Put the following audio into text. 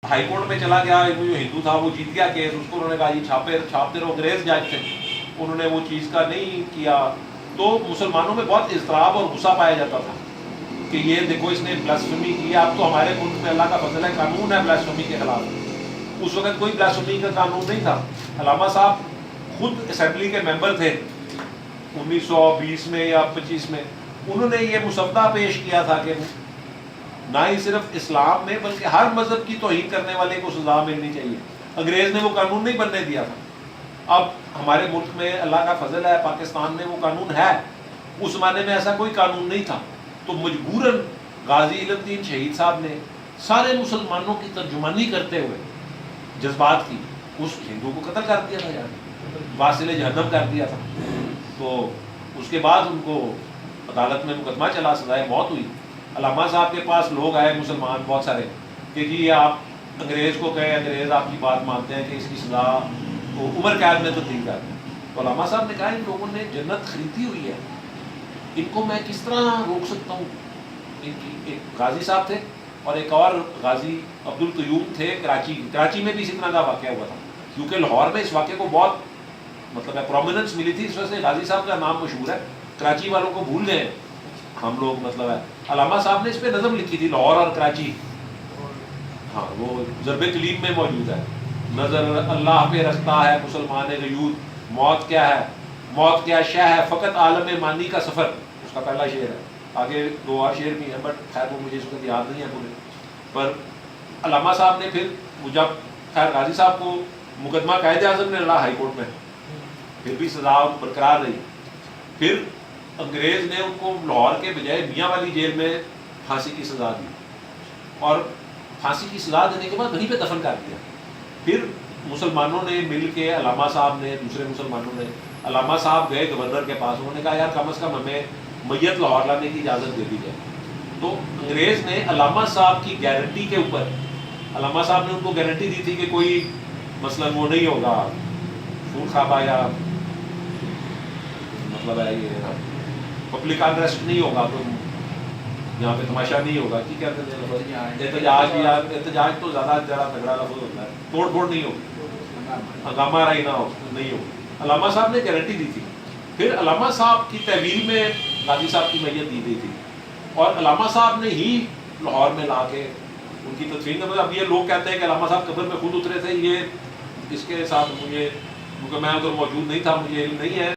High court میں چلا گیا، جو ہندو تھا وہ جیت گیا کیس، اس کو انہوں نے کہا جی چھاپتے رہو، انگریز جج تھے، انہوں نے وہ چیز کا نہیں کیا. تو مسلمانوں میں بہت اضطراب اور غصہ پایا جاتا تھا کہ یہ دیکھو اس نے بلاسفیمی کی. اب تو ہمارے ملک میں اللہ کا فضل ہے، قانون ہے بلاسفیمی کے خلاف. اس وقت کوئی بلاسفیمی کا قانون نہیں تھا. علامہ صاحب خود اسمبلی کے ممبر تھے 1920 میں یا 25 میں. انہوں نے یہ مسودہ پیش کیا تھا کہ نہ ہی صرف اسلام میں بلکہ ہر مذہب کی توہین کرنے والے کو سزا ملنی چاہیے. انگریز نے وہ قانون نہیں بننے دیا تھا. اب ہمارے ملک میں اللہ کا فضل ہے، پاکستان میں وہ قانون ہے. اس زمانے میں ایسا کوئی قانون نہیں تھا. تو مجبوراً غازی علم الدین شہید صاحب نے سارے مسلمانوں کی ترجمانی کرتے ہوئے جذبات کی اس ہندو کو قتل کر دیا تھا، یار واصل جہنم کر دیا تھا. تو اس کے بعد ان کو عدالت میں مقدمہ چلا، سزائے موت ہوئی. علامہ صاحب کے پاس لوگ آئے مسلمان بہت سارے کہ جی آپ انگریز کو کہیں، انگریز آپ کی بات مانتے ہیں کہ اس کی سزا عمر قید میں تبدیل کر دیں. تو علامہ صاحب نے کہا ان لوگوں نے جنت خریدی ہوئی ہے، ان کو میں کس طرح روک سکتا ہوں. ان کی ایک غازی صاحب تھے اور ایک اور غازی عبد القیوم تھے کراچی میں بھی اسی طرح کا واقعہ ہوا تھا، کیونکہ لاہور میں اس واقعے کو بہت مطلب ہے پرومیننس ملی تھی، اس وجہ سے غازی صاحب کا نام مشہور ہے. کراچی والوں کو بھول گئے ہم لوگ مطلب ہے. علامہ صاحب نے اس پہ نظم لکھی تھی، لاہور اور کراچی. ہاں وہ ضرب کلیم میں موجود ہے. نظر اللہ پہ رکھتا ہے مسلمان غیور، موت کیا ہے، موت کیا شے ہے، فقط عالم مانی کا سفر. اس کا پہلا شعر ہے. آگے دو اور شعر بھی ہیں بٹ خیر وہ مجھے اس وقت یاد نہیں ہے پورے. پر علامہ صاحب نے پھر جب خیر غازی صاحب کو مقدمہ قائد اعظم نے لڑا ہائی کورٹ میں، پھر بھی سزا برقرار رہی. پھر انگریز نے ان کو لاہور کے بجائے میاں والی جیل میں پھانسی کی سزا دی، اور پھانسی کی سزا دینے کے بعد وہیں پہ دفن کر دیا. پھر مسلمانوں نے مل کے علامہ صاحب نے، دوسرے مسلمانوں نے، علامہ صاحب گئے گورنر کے پاس. انہوں نے کہا یار کم از کم ہمیں میت لاہور لانے کی اجازت دے دی جائے. تو انگریز نے علامہ صاحب کی گارنٹی کے اوپر، علامہ صاحب نے ان کو گارنٹی دی تھی کہ کوئی مثلاً وہ نہیں ہوگا خون خوابہ یا مطلب ہے یہ پبلک انریسٹ نہیں ہوگا، تو یہاں پہ تماشا نہیں ہوگا، کی کہتے ہیں احتجاج. یا احتجاج تو زیادہ تگڑا لفظ ہوتا ہے، توڑ پھوڑ نہیں ہوگی، ہنگامہ رائی نہ ہو نہیں ہوگی. علامہ صاحب نے گارنٹی دی تھی. پھر علامہ صاحب کی تحویل میں غازی صاحب کی میت دی گئی تھی، اور علامہ صاحب نے ہی لاہور میں لا کے ان کی تدفین. اب یہ لوگ کہتے ہیں کہ علامہ صاحب قبر میں خود اترے تھے، یہ اس کے ساتھ مجھے، کیونکہ میں ادھر موجود نہیں تھا، مجھے علم نہیں ہے.